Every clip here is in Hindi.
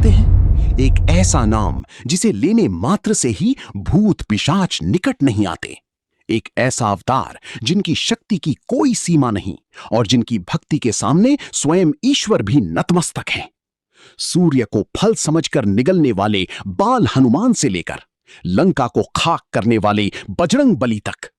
जानते हैं, एक ऐसा नाम जिसे लेने मात्र से ही भूत पिशाच निकट नहीं आते। एक ऐसा अवतार जिनकी शक्ति की कोई सीमा नहीं और जिनकी भक्ति के सामने स्वयं ईश्वर भी नतमस्तक हैं। सूर्य को फल समझकर निगलने वाले बाल हनुमान से लेकर लंका को खाक करने वाले बजरंग बली तक,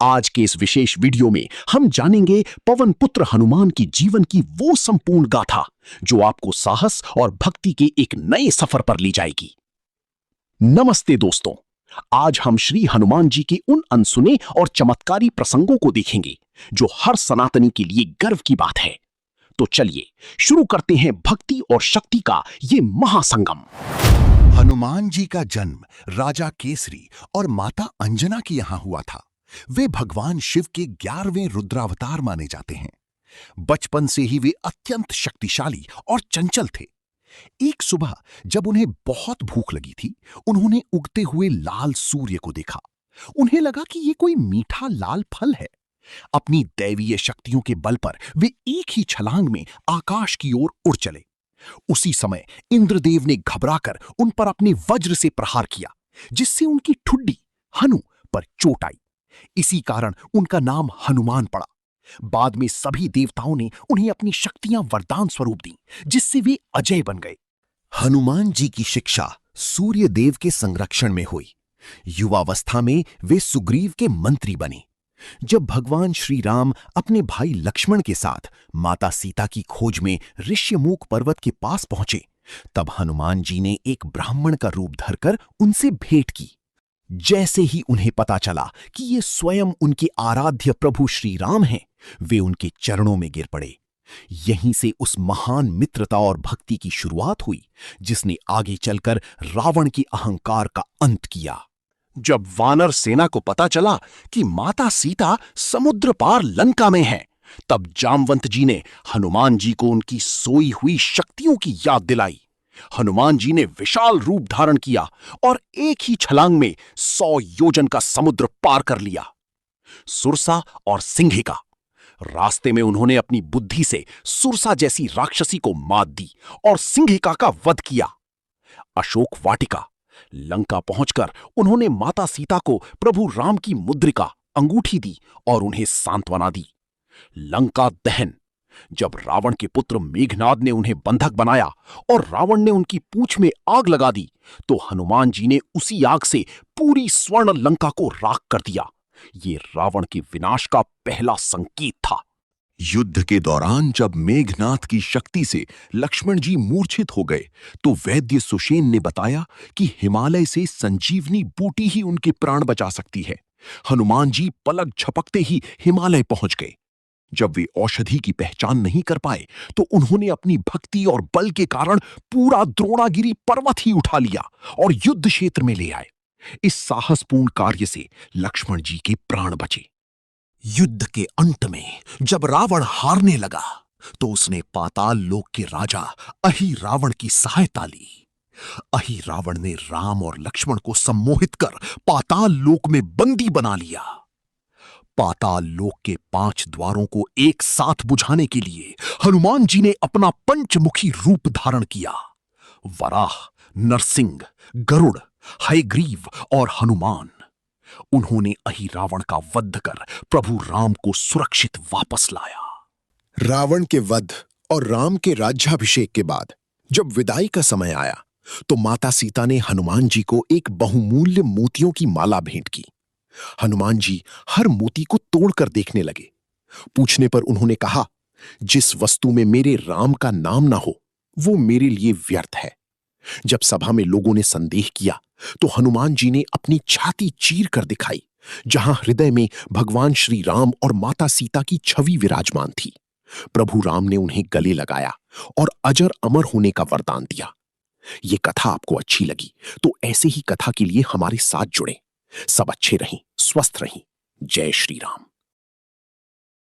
आज के इस विशेष वीडियो में हम जानेंगे पवन पुत्र हनुमान की जीवन की वो संपूर्ण गाथा जो आपको साहस और भक्ति के एक नए सफर पर ले जाएगी। नमस्ते दोस्तों, आज हम श्री हनुमान जी के उन अनसुने और चमत्कारी प्रसंगों को देखेंगे जो हर सनातनी के लिए गर्व की बात है। तो चलिए शुरू करते हैं भक्ति और शक्ति का ये महासंगम। हनुमान जी का जन्म राजा केसरी और माता अंजना के यहां हुआ था। वे भगवान शिव के 11वें रुद्रावतार माने जाते हैं। बचपन से ही वे अत्यंत शक्तिशाली और चंचल थे। एक सुबह जब उन्हें बहुत भूख लगी थी, उन्होंने उगते हुए लाल सूर्य को देखा। उन्हें लगा कि ये कोई मीठा लाल फल है। अपनी दैवीय शक्तियों के बल पर वे एक ही छलांग में आकाश की ओर उड़ चले। उसी समय इंद्रदेव ने घबराकर उन पर अपने वज्र से प्रहार किया, जिससे उनकी ठुड्डी हनु पर चोट आई। इसी कारण उनका नाम हनुमान पड़ा। बाद में सभी देवताओं ने उन्हें अपनी शक्तियां वरदान स्वरूप दी, जिससे वे अजय बन गए। हनुमान जी की शिक्षा सूर्य देव के संरक्षण में हुई। युवावस्था में वे सुग्रीव के मंत्री बने। जब भगवान श्री राम अपने भाई लक्ष्मण के साथ माता सीता की खोज में ऋष्यमूक पर्वत के पास पहुंचे, तब हनुमान जी ने एक ब्राह्मण का रूप धरकर उनसे भेंट की। जैसे ही उन्हें पता चला कि ये स्वयं उनके आराध्य प्रभु श्री राम हैं, वे उनके चरणों में गिर पड़े। यहीं से उस महान मित्रता और भक्ति की शुरुआत हुई, जिसने आगे चलकर रावण के अहंकार का अंत किया। जब वानर सेना को पता चला कि माता सीता समुद्र पार लंका में हैं, तब जामवंत जी ने हनुमान जी को उनकी सोई हुई शक्तियों की याद दिलाई। हनुमान जी ने विशाल रूप धारण किया और एक ही छलांग में 100 योजन का समुद्र पार कर लिया। सुरसा और सिंहिका, रास्ते में उन्होंने अपनी बुद्धि से सुरसा जैसी राक्षसी को मात दी और सिंहिका का वध किया। अशोक वाटिका, लंका पहुंचकर उन्होंने माता सीता को प्रभु राम की मुद्रिका अंगूठी दी और उन्हें सांत्वना दी। लंका दहन, जब रावण के पुत्र मेघनाद ने उन्हें बंधक बनाया और रावण ने उनकी पूंछ में आग लगा दी, तो हनुमान जी ने उसी आग से पूरी स्वर्ण लंका को राख कर दिया। ये रावण के विनाश का पहला संकेत था। युद्ध के दौरान जब मेघनाद की शक्ति से लक्ष्मण जी मूर्छित हो गए, तो वैद्य सुषेण ने बताया कि हिमालय से संजीवनी बूटी ही उनके प्राण बचा सकती है। हनुमान जी पलक झपकते ही हिमालय पहुंच गए। जब वे औषधि की पहचान नहीं कर पाए, तो उन्होंने अपनी भक्ति और बल के कारण पूरा द्रोणागिरी पर्वत ही उठा लिया और युद्ध क्षेत्र में ले आए। इस साहसपूर्ण कार्य से लक्ष्मण जी के प्राण बचे। युद्ध के अंत में जब रावण हारने लगा, तो उसने पाताल लोक के राजा अहि रावण की सहायता ली। अहि रावण ने राम और लक्ष्मण को सम्मोहित कर पाताल लोक में बंदी बना लिया। पाताल लोक के 5 द्वारों को एक साथ बुझाने के लिए हनुमान जी ने अपना पंचमुखी रूप धारण किया। वराह, नरसिंह, गरुड़, हयग्रीव और हनुमान। उन्होंने अहि रावण का वध कर प्रभु राम को सुरक्षित वापस लाया। रावण के वध और राम के राज्याभिषेक के बाद जब विदाई का समय आया, तो माता सीता ने हनुमान जी को एक बहुमूल्य मोतियों की माला भेंट की। हनुमान जी हर मोती को तोड़कर देखने लगे। पूछने पर उन्होंने कहा, जिस वस्तु में मेरे राम का नाम ना हो, वो मेरे लिए व्यर्थ है। जब सभा में लोगों ने संदेह किया, तो हनुमान जी ने अपनी छाती चीर कर दिखाई, जहां हृदय में भगवान श्री राम और माता सीता की छवि विराजमान थी। प्रभु राम ने उन्हें गले लगाया और अजर अमर होने का वरदान दिया। ये कथा आपको अच्छी लगी तो ऐसे ही कथा के लिए हमारे साथ जुड़ें। सब अच्छे रहें, स्वस्थ रहें। जय श्री राम।